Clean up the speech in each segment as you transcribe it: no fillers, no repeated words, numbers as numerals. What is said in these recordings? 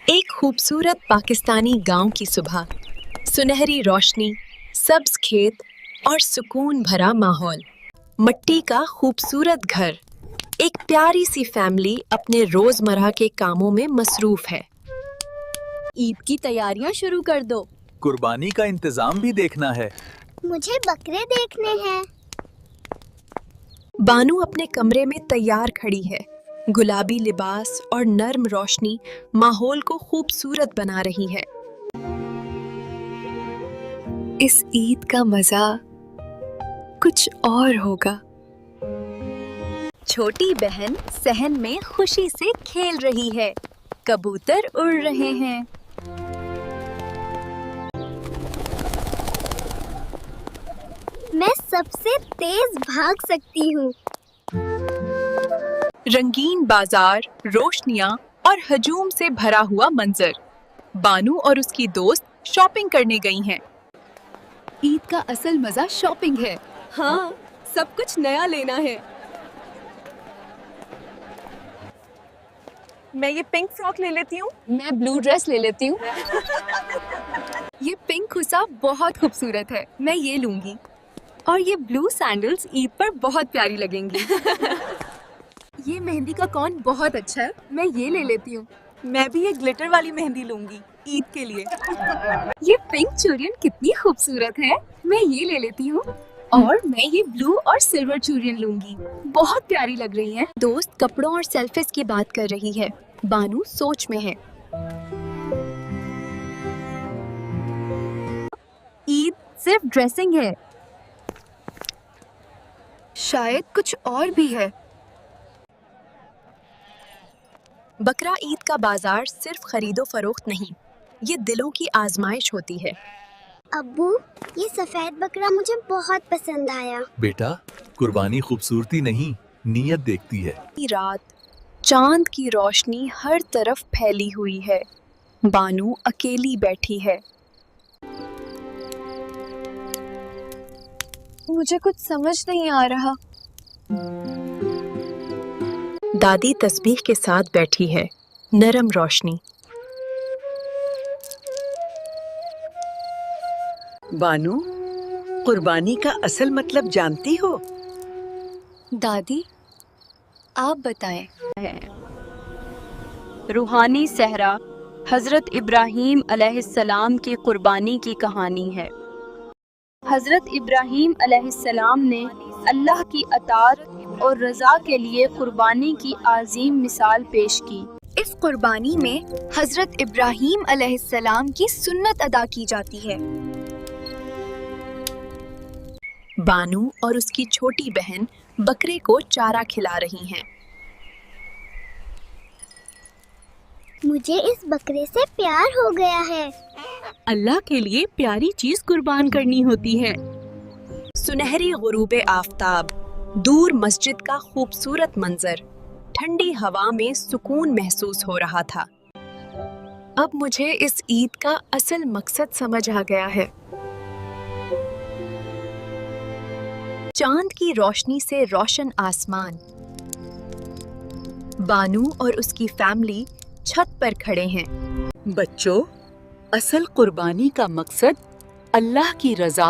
एक खूबसूरत पाकिस्तानी गांव की सुबह, सुनहरी रोशनी, सब्ज खेत और सुकून भरा माहौल। मिट्टी का खूबसूरत घर, एक प्यारी सी फैमिली अपने रोजमर्रा के कामों में मसरूफ है। ईद की तैयारियां शुरू कर दो। कुर्बानी का इंतजाम भी देखना है। मुझे बकरे देखने हैं। बानू अपने कमरे में तैयार खड़ी है। गुलाबी लिबास और नर्म रोशनी माहौल को खूबसूरत बना रही है। इस ईद का मजा कुछ और होगा। छोटी बहन सहन में खुशी से खेल रही है। कबूतर उड़ रहे हैं। मैं सबसे तेज भाग सकती हूँ। रंगीन बाजार, रोशनियां और हजूम से भरा हुआ मंजर। बानू और उसकी दोस्त शॉपिंग करने गई हैं। ईद का असल मजा शॉपिंग है। हाँ, सब कुछ नया लेना है। मैं ये पिंक फ्रॉक ले लेती हूँ। मैं ब्लू ड्रेस ले लेती हूँ। ये पिंक खुसा बहुत खूबसूरत है, मैं ये लूंगी। और ये ब्लू सैंडल्स ईद पर बहुत प्यारी लगेंगी। ये मेहंदी का कौन बहुत अच्छा है, मैं ये ले लेती हूँ। मैं भी ये ग्लिटर वाली मेहंदी लूंगी ईद के लिए। ये पिंक चूड़ियन कितनी खूबसूरत है, मैं ये ले लेती हूँ। और मैं ये ब्लू और सिल्वर चूड़ियन लूंगी, बहुत प्यारी लग रही है। दोस्त कपड़ों और सेल्फीज की बात कर रही है। बानू सोच में है। ईद सिर्फ ड्रेसिंग है, शायद कुछ और भी है। बकरा ईद का बाजार सिर्फ खरीदो फरोख्त नहीं, ये दिलों की आजमाइश होती है। अब्बू, ये सफेद बकरा मुझे बहुत पसंद आया। बेटा, कुर्बानी खूबसूरती नहीं, नीयत देखती है। रात, चांद की रोशनी हर तरफ फैली हुई है। बानू अकेली बैठी है। मुझे कुछ समझ नहीं आ रहा। दादी तस्बीह के साथ बैठी है। नरम रोशनी। बानू, कुर्बानी का असल मतलब जानती हो? दादी, आप बताएं। रूहानी सहरा हजरत इब्राहीम अलैहिस्सलाम की कुर्बानी की कहानी है। हजरत इब्राहीम अलैहिस्सलाम ने अल्लाह की अताअत और रज़ा के लिए कुर्बानी की आज़ीम मिसाल पेश की। इस कुर्बानी में हजरत इब्राहीम अलैहिस्सलाम की सुन्नत अदा की जाती है। बानू और उसकी छोटी बहन बकरे को चारा खिला रही हैं। मुझे इस बकरे से प्यार हो गया है। अल्लाह के लिए प्यारी चीज कुर्बान करनी होती है। सुनहरी गुरूबे आफताब, दूर मस्जिद का खूबसूरत मंजर, ठंडी हवा में सुकून महसूस हो रहा था। अब मुझे इस ईद का असल मकसद समझ आ गया है। चांद की रोशनी से रोशन आसमान। बानू और उसकी फैमिली छत पर खड़े हैं। बच्चों, असल कुर्बानी का मकसद अल्लाह की रज़ा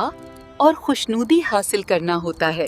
और खुशनुदी हासिल करना होता है।